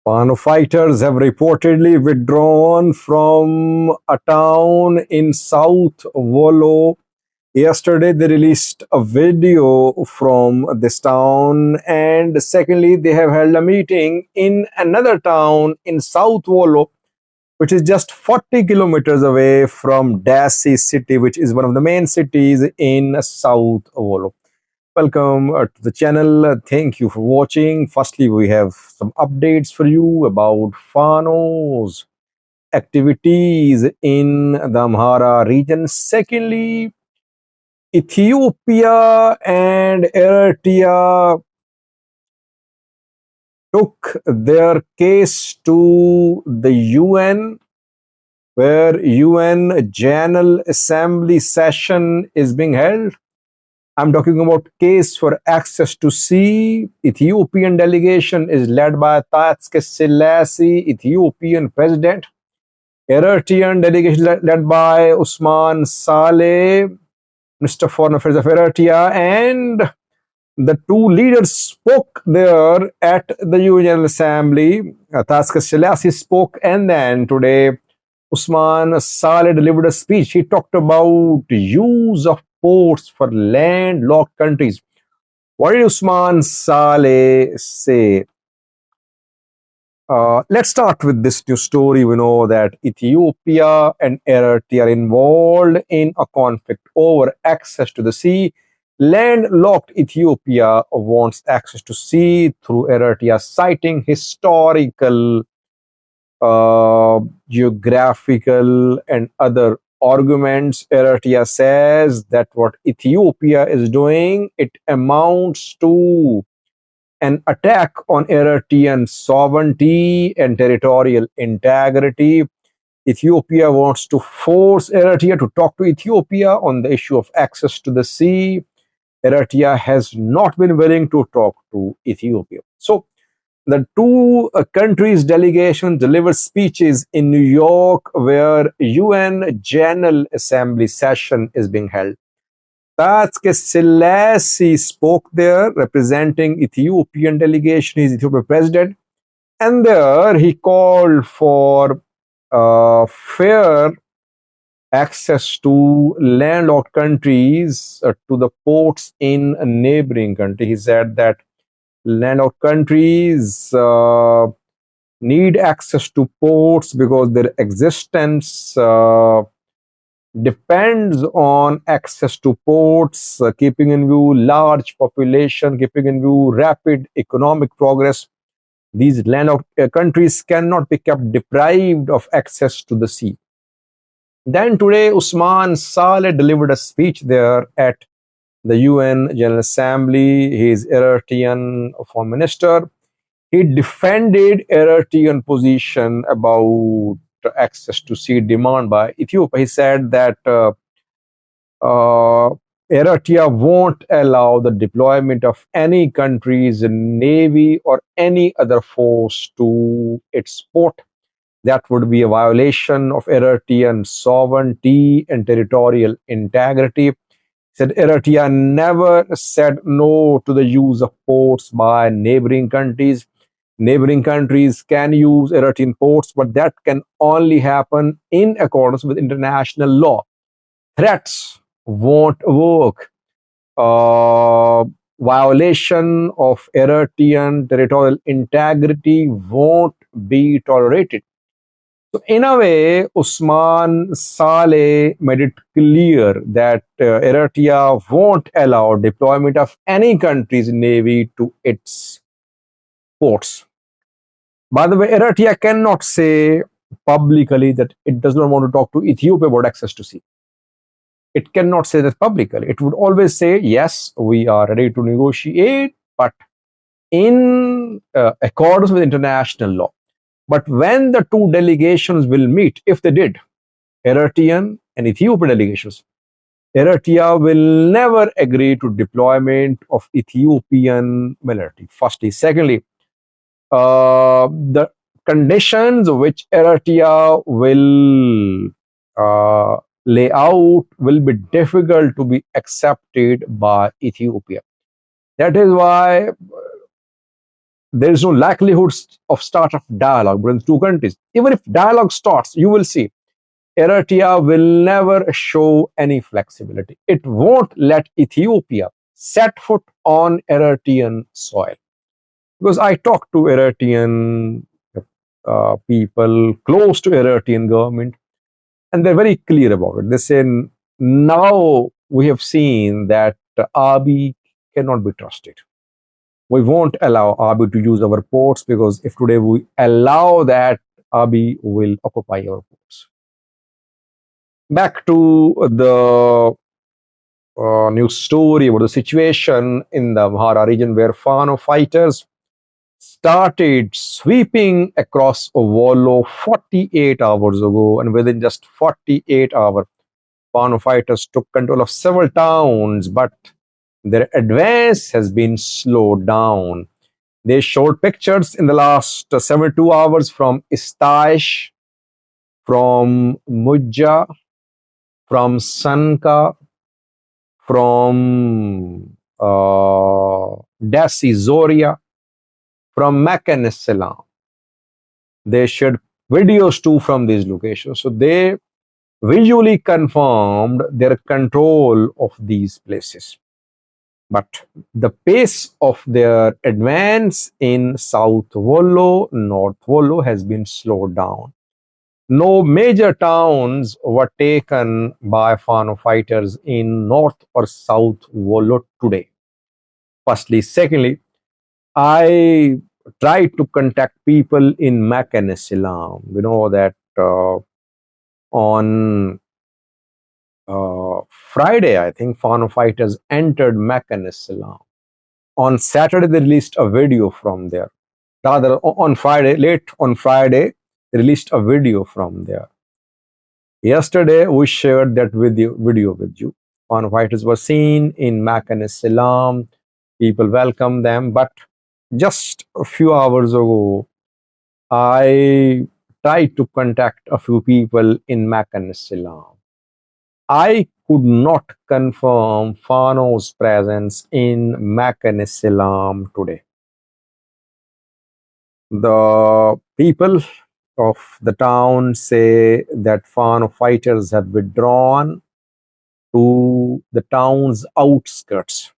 Fano fighters have reportedly withdrawn from a town in South Wollo. Yesterday, they released a video from this town, and secondly, they have held a meeting in another town in South Wollo, which is just 40 kilometers away from Dassi city, which is one of the main cities in South Wollo. Welcome to the channel. Thank you for watching. Firstly, we have some updates for you about Fano's activities in the Amhara region. Secondly, Ethiopia and Eritrea took their case to the UN, where UN General Assembly session is being held. I'm talking about case for access to sea. Ethiopian delegation is led by Tatske Selassie, Ethiopian president. Eritrean delegation led by Usman Saleh, Minister of Foreign Affairs of Eritrea, and the two leaders spoke there at the UN General Assembly. Tatske Selassie spoke, and then today Usman Saleh delivered a speech. He talked about use of ports for landlocked countries. What did Usman Saleh say? Let's start with this new story. We know that Ethiopia and Eritrea are involved in a conflict over access to the sea. Landlocked Ethiopia wants access to sea through Eritrea, citing historical, geographical, and other arguments. Eritrea says that what Ethiopia is doing, it amounts to an attack on Eritrean sovereignty and territorial integrity. Ethiopia wants to force Eritrea to talk to Ethiopia on the issue of access to the sea. Eritrea has not been willing to talk to Ethiopia. So the two countries' delegations delivered speeches in New York, where UN General Assembly session is being held. Tatske Selassie spoke there, representing Ethiopian delegation. He's Ethiopian president, and there he called for fair access to landlocked countries to the ports in a neighboring country. He said that landlocked countries need access to ports because their existence depends on access to ports, keeping in view large population, keeping in view rapid economic progress. These landlocked countries cannot be kept deprived of access to the sea. Then today, Usman Saleh delivered a speech there at the UN General Assembly. He is Eritrean foreign minister. He defended Eritrean position about access to sea demand by Ethiopia. He said that Eritrea won't allow the deployment of any country's navy or any other force to its port. That would be a violation of Eritrean sovereignty and territorial integrity. Said Eritrea never said no to the use of ports by neighboring countries. Neighboring countries can use Eritrean ports, but that can only happen in accordance with international law. Threats won't work. Violation of Eritrean territorial integrity won't be tolerated. So in a way, Usman Saleh made it clear that Eritrea won't allow deployment of any country's navy to its ports. By the way, Eritrea cannot say publicly that it does not want to talk to Ethiopia about access to sea. It cannot say that publicly. It would always say, yes, we are ready to negotiate, but in accordance with international law. But when the two delegations will meet, if they did, Eritrean and Ethiopian delegations, Eritrea will never agree to deployment of Ethiopian military. Firstly. Secondly, the conditions which Eritrea will lay out will be difficult to be accepted by Ethiopia. That is why there is no likelihood of start of dialogue between the two countries. Even if dialogue starts, you will see Eritrea will never show any flexibility. It won't let Ethiopia set foot on Eritrean soil. Because I talked to Eritrean people close to Eritrean government, and they're very clear about it. They say now we have seen that Abiy cannot be trusted. We won't allow Abiy to use our ports, because if today we allow that, Abiy will occupy our ports. Back to the news story about the situation in the Amhara region, where Fano fighters started sweeping across Wollo 48 hours ago, and within just 48 hours, Fano fighters took control of several towns, but their advance has been slowed down. They showed pictures in the last 72 hours from Istaish, from Mujja, from Sanka, from Dasi Zoria, from Makan Salam. They shared videos too from these locations. So they visually confirmed their control of these places. But the pace of their advance in South Wollo, North Wollo has been slowed down. No major towns were taken by Fano fighters in North or South Wollo today. Firstly. Secondly, I tried to contact people in Makan Salam. We know that on Friday, I think, Fano fighters entered Makan Salam. On Saturday, they released a video from there. Rather, on Friday, late on Friday, they released a video from there. Yesterday, we shared that video with you. Fano fighters were seen in Makan Salam. People welcomed them. But just a few hours ago, I tried to contact a few people in Makan Salam. I could not confirm Fano's presence in Makan Salam today. The people of the town say that Fano fighters have withdrawn to the town's outskirts.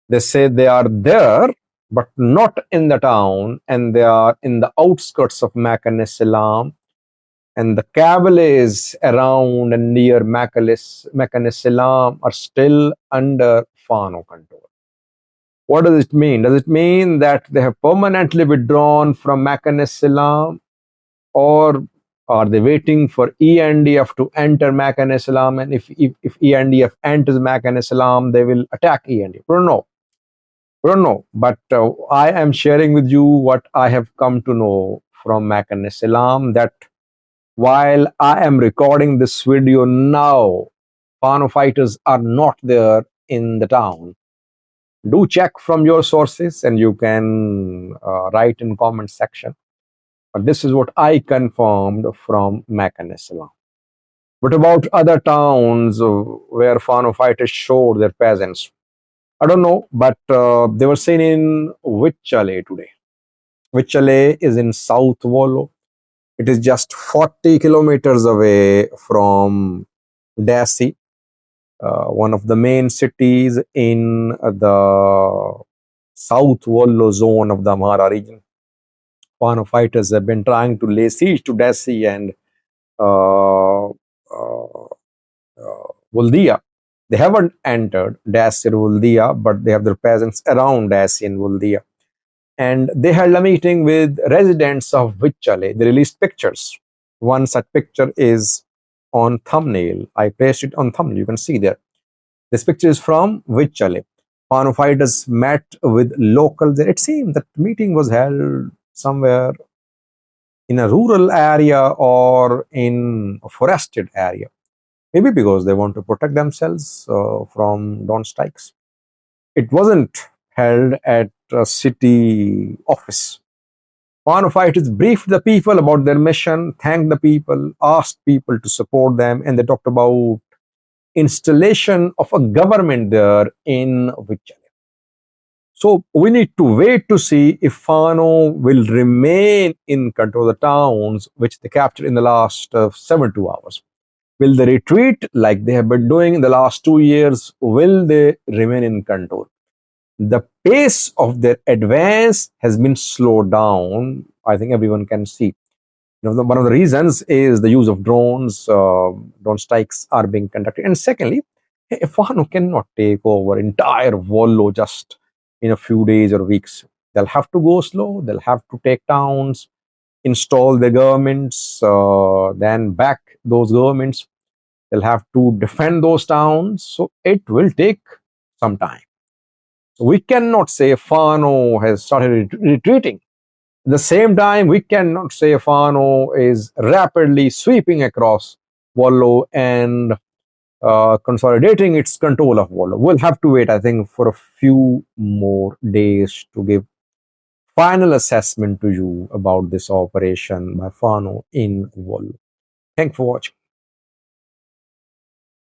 They say they are there, but not in the town, and they are in the outskirts of Makan Salam. And the Kabyles around and near Makan Salam are still under Fano control. What does it mean? Does it mean that they have permanently withdrawn from Makan Salam, or are they waiting for ENDF to enter Makan Salam? And if ENDF enters Makan Salam, they will attack ENDF. We don't know. But I am sharing with you what I have come to know from Makan Salam, that while I am recording this video now, Fano fighters are not there in the town. Do check from your sources, and you can write in comment section. But this is what I confirmed from Makan Salam. What about other towns where Fano fighters showed their presence? I don't know, but they were seen in Withdrawal today. Withdrawal is in South Wollo. It is just 40 kilometers away from Dasi, one of the main cities in the South Wollo zone of the Amhara region. Fano fighters have been trying to lay siege to Dasi and Woldia. They haven't entered Dasi or Woldia, but they have their presence around Dasi and Woldia. And they held a meeting with residents of Withdrawal. They released pictures. One such picture is on thumbnail. I placed it on thumbnail. You can see there. This picture is from Withdrawal. Fano fighters met with locals. It seemed that meeting was held somewhere in a rural area or in a forested area. Maybe because they want to protect themselves from drone strikes. It wasn't held at a city office. Fano fighters briefed the people about their mission, thanked the people, asked people to support them, and they talked about installation of a government there in Withdrawal. So we need to wait to see if Fano will remain in control of the towns which they captured in the last 72 hours. Will they retreat like they have been doing in the last 2 years? Will they remain in control? The pace of their advance has been slowed down. I think everyone can see. One of the reasons is the use of drones. Drone strikes are being conducted, and secondly, Fano cannot take over entire Wollo just in a few days or weeks. They'll have to go slow. They'll have to take towns, install the governments, then back those governments. They'll have to defend those towns. So it will take some time. So we cannot say Fano has started retreating. At the same time, we cannot say Fano is rapidly sweeping across Wollo and consolidating its control of Wollo. We'll have to wait, I think, for a few more days to give final assessment to you about this operation by Fano in Wollo. Thanks for watching.